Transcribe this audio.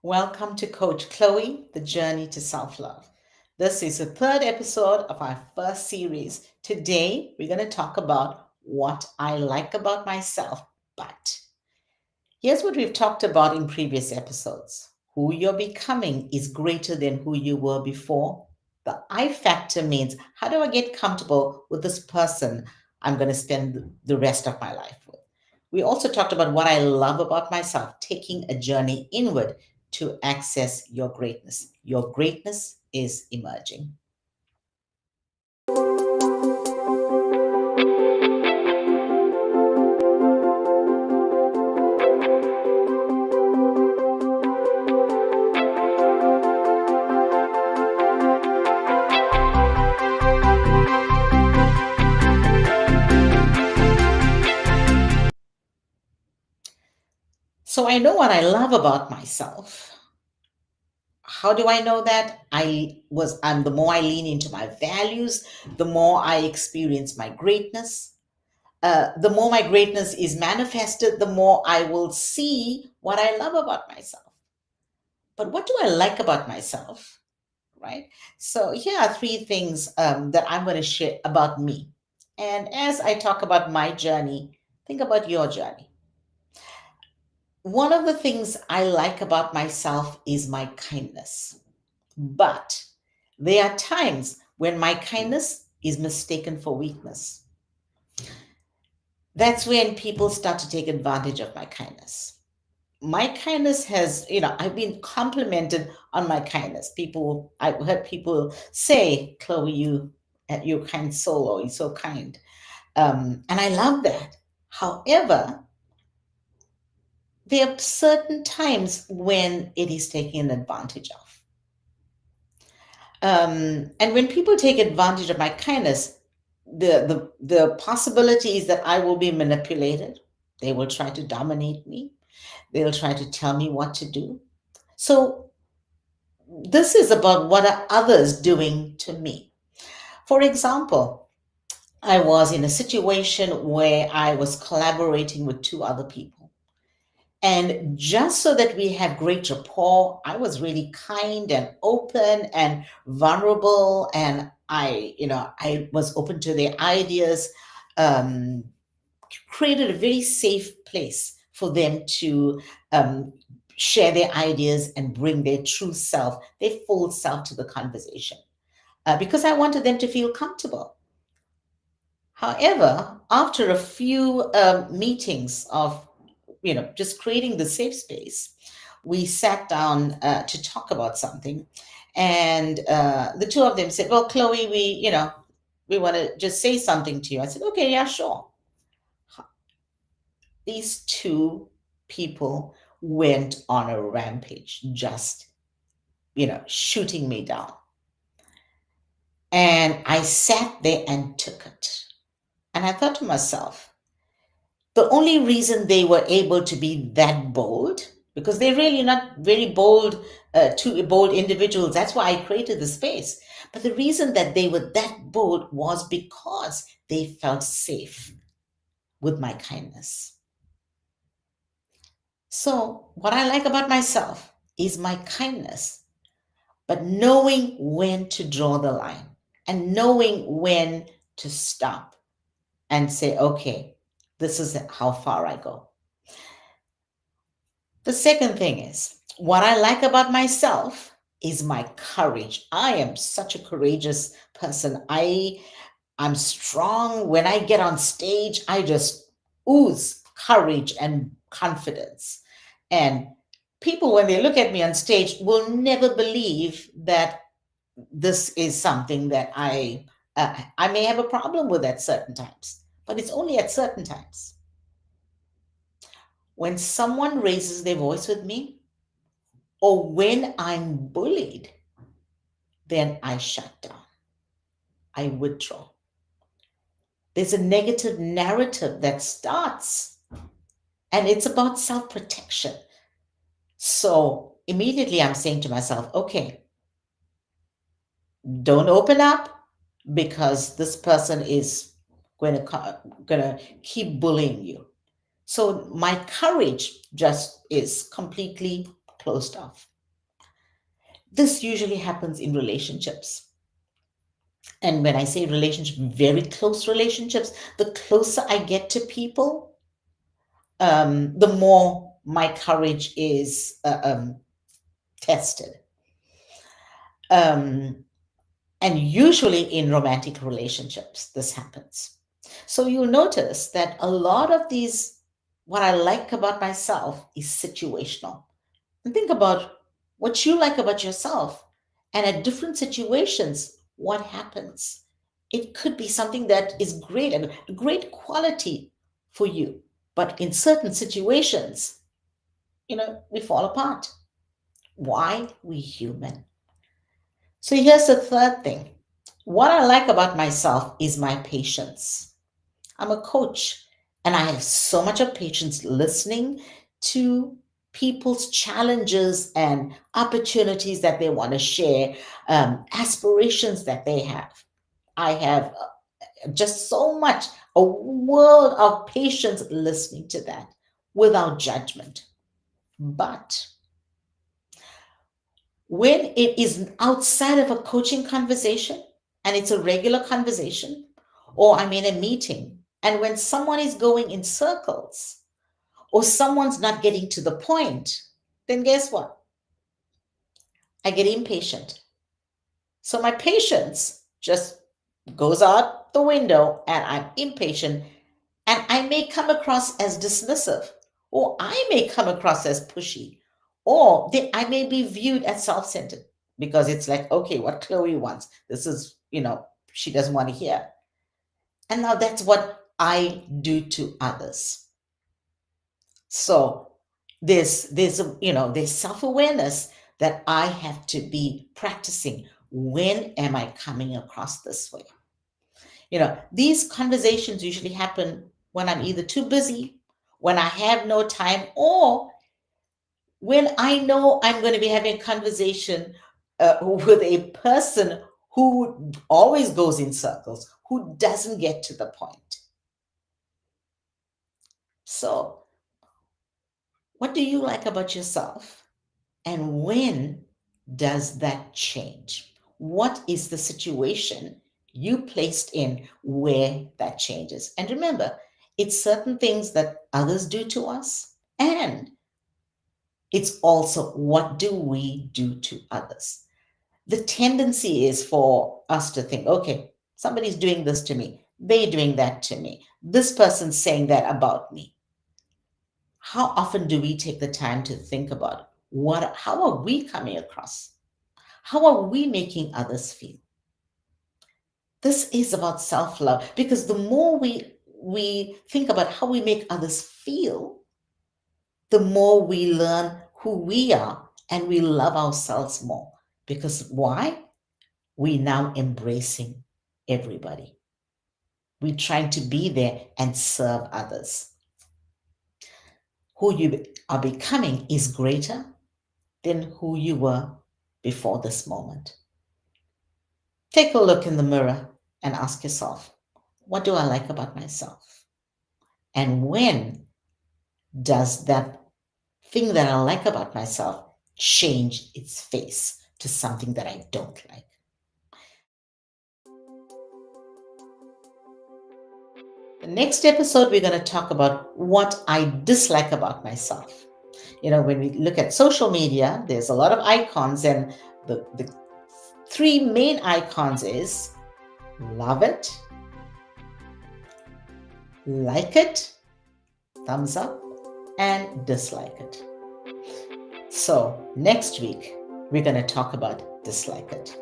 Welcome to Coach Chloe, The Journey to Self Love. This is the third episode of our first series. Today, we're going to talk about what I like about myself, but here's what we've talked about in previous episodes. Who you're becoming is greater than who you were before. The I factor means how do I get comfortable with this person I'm going to spend the rest of my life with? We also talked about what I love about myself, taking a journey inward to access your greatness. Your greatness is emerging. So I know what I love about myself. How do I know that? I'm the more I lean into my values, the more I experience my greatness. The more my greatness is manifested, the more I will see what I love about myself. But what do I like about myself? Right? So here are three things that I'm going to share about me. And as I talk about my journey, think about your journey. One of the things I like about myself is my kindness. But there are times when my kindness is mistaken for weakness. That's when people start to take advantage of my kindness. My kindness has, I've been complimented on my kindness. I've heard people say, Chloe, you're a kind soul, or you're so kind. And I love that. However, there are certain times when it is taken advantage of. And when people take advantage of my kindness, the possibility is that I will be manipulated. They will try to dominate me. They'll try to tell me what to do. So this is about what are others doing to me. For example, I was in a situation where I was collaborating with two other people. And just so that we have great rapport, I was really kind and open and vulnerable. And I was open to their ideas, um, created a very safe place for them to um, share their ideas and bring their true self, their full self to the conversation. Because I wanted them to feel comfortable. However, after a few meetings of just creating the safe space, we sat down to talk about something, and the two of them said, "Well, Chloe, we want to just say something to you." I said, "Okay, yeah, sure." These two people went on a rampage, just shooting me down, and I sat there and took it, and I thought to myself, the only reason they were able to be that bold, because they're really not very bold, two bold individuals. That's why I created the space. But the reason that they were that bold was because they felt safe with my kindness. So, what I like about myself is my kindness, but knowing when to draw the line and knowing when to stop and say, okay, this is how far I go. The second thing is, what I like about myself is my courage. I am such a courageous person. I'm strong. When I get on stage, I just ooze courage and confidence. And people, when they look at me on stage, will never believe that this is something that I may have a problem with at certain times, but it's only at certain times. When someone raises their voice with me, or when I'm bullied, then I shut down. I withdraw. There's a negative narrative that starts, and it's about self protection. So immediately I'm saying to myself, okay, don't open up because this person is going to keep bullying you. So my courage just is completely closed off. This usually happens in relationships. And when I say relationship, very close relationships, the closer I get to people, the more my courage is tested. Um, and usually in romantic relationships, this happens. So you'll notice that a lot of these, what I like about myself is situational. And think about what you like about yourself. And at different situations, what happens? It could be something that is great and a great quality for you. But in certain situations, we fall apart. Why? We human. So here's the third thing. What I like about myself is my patience. I'm a coach and I have so much of patience listening to people's challenges and opportunities that they want to share, aspirations that they have. I have just so much, a world of patience listening to that without judgment. But when it is outside of a coaching conversation and it's a regular conversation, or I'm in a meeting, and when someone is going in circles or someone's not getting to the point, then guess what? I get impatient. So my patience just goes out the window and I'm impatient, and I may come across as dismissive, or I may come across as pushy, or I may be viewed as self centered because it's like, okay, what Chloe wants, this is, she doesn't want to hear. And now that's what I do to others. So there's self-awareness that I have to be practicing. When am I coming across this way? These conversations usually happen when I'm either too busy, when I have no time, or when I know I'm going to be having a conversation with a person who always goes in circles, who doesn't get to the point. So, what do you like about yourself? And when does that change? What is the situation you placed in where that changes? And remember, it's certain things that others do to us, and it's also what do we do to others. The tendency is for us to think, okay, somebody's doing this to me, they're doing that to me, this person's saying that about me. How often do we take the time to think about how are we coming across? How are we making others feel? This is about self-love, because the more we think about how we make others feel, the more we learn who we are and we love ourselves more. Because why? We now embracing everybody. We're trying to be there and serve others. Who you are becoming is greater than who you were before this moment. Take a look in the mirror and ask yourself, what do I like about myself? And when does that thing that I like about myself change its face to something that I don't like? The next episode, we're going to talk about what I dislike about myself. When we look at social media, there's a lot of icons, and the three main icons is love it, like it, thumbs up, and dislike it. So next week, we're going to talk about dislike it.